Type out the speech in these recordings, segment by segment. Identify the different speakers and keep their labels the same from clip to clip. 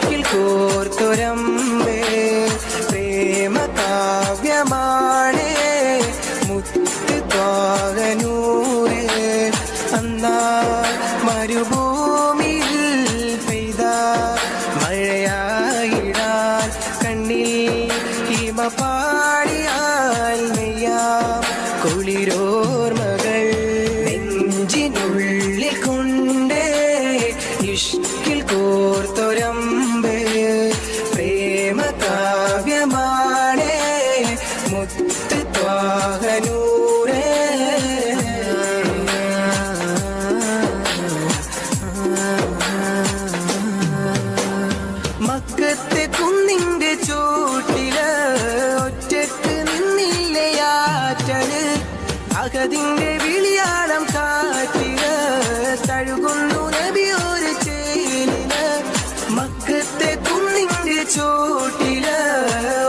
Speaker 1: ഇഷ്കിൽ കോർത്തൊരമ്പേ പ്രേമ കാവ്യമാണേ മുത്ത് ത്വാഗനൂരേ അന്നാ മരുഭൂമിയിൽ പെയ്ത മഴയായിടാൻ കണ്ണിൽ ഹിമ പാടിയാൽ നെയ്യാം കുളിരോർമകൾ നെഞ്ചിനുള്ളിൽ കൊണ്ടേ ഇഷ്കിൽ കോർത്തൊരമ്പേ പ്രേമ കാവ്യമാണേ മുത്ത് ത്വാഗനൂരേ മക്കത്തെ കുന്നിന്റെ ചോട്ടില് ഒറ്റക്ക് നിന്നില്ലയാറ്റല് അകതിന്റെ വിളിയാളം കാറ്റില് തഴുകുന്നു നബിയൊരു ചേലില് മക്കത്തെ കുന്നിന്റെ ചോട്ടില്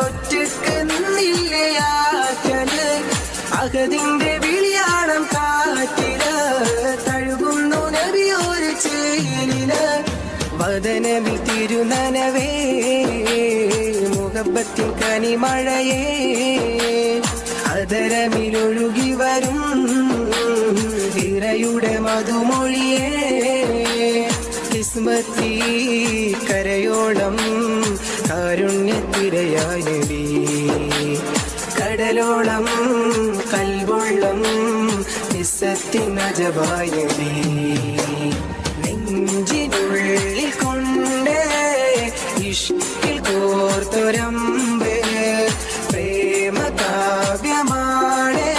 Speaker 1: ഒറ്റക്ക് നിന്നില്ലയാറ്റല് അകതിന്റെ വിളിയാളം കാറ്റില് തഴുകുന്നു നബിയൊരു ചേലില് വദനമിൽ തിരുനനവേ മുഹബത്തിൻ കനിമഴയേ അതരമിലൊഴുകി വരും ഹിറയുടെ മധുമൊഴിയേ കിസ്മത്തി കരയോളം കാരുണ്യത്തിരയായ നബി കടലോളം കൽവൊള്ളം നിസ്സത്തിനജബായ നബി നെഞ്ചിനുള്ളിൽ കൊണ്ടേ ഇഷ്കിൽ കോർത്തൊരമ്പേ പ്രേമ കാവ്യമാണേ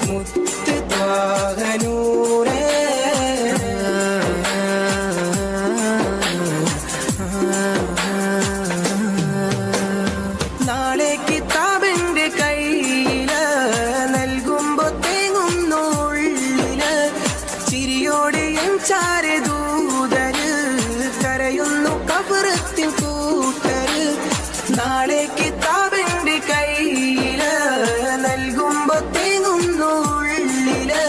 Speaker 1: മുത്ത് ത്വാഗനൂരേ നാളെ കിതാബിന്റെ കയ്യില് നൽകുമ്പോ തേങ്ങുന്നു ഉള്ളില് ചിരിയോടെ ചാരെ ദൂതര് കരയുന്നു കബറത്തിൻ കൂട്ടര് നാളെ കിതാബിന്റെ കയ്യില് നൽകുമ്പോ തേങ്ങുന്നു ഉള്ളില്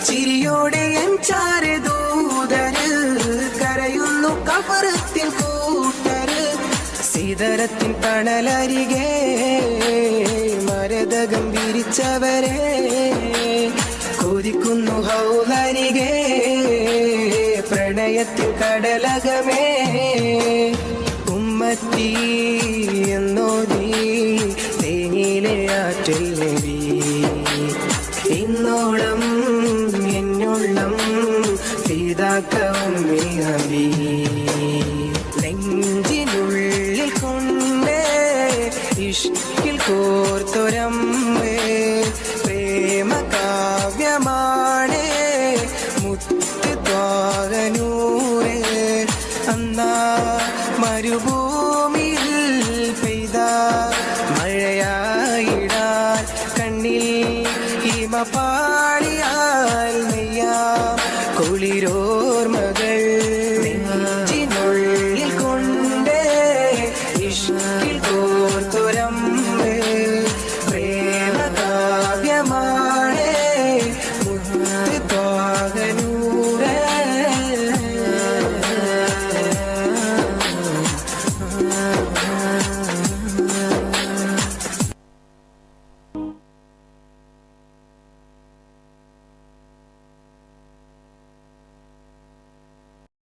Speaker 1: ചിരിയോടെ ചാരെ ദൂതര് കരയുന്നു കബറത്തിൻ കൂട്ടര് സീതരത്തിൻ തണലരികെ മരതകം വിരിച്ചവരെ കൊതിക്കുന്നു ഹൗലരികെ പ്രണയത്തിൽ കടലകമേ ഉമ്മത്തി എന്നോതി തേനിലെ ആറ്റിൽ നബി ഇന്നോളം എന്നോളം ഫിദാക്ക ഉമ്മി നെഞ്ചിനുള്ളിൽ കൊണ്ടേ ഇഷ്കിൽ കോർത്തൊരമ്പേ പ്രേമ കാവ്യമാണേ മുത്ത് ത്വാഗനൂരേ അന്നാ മരുഭൂ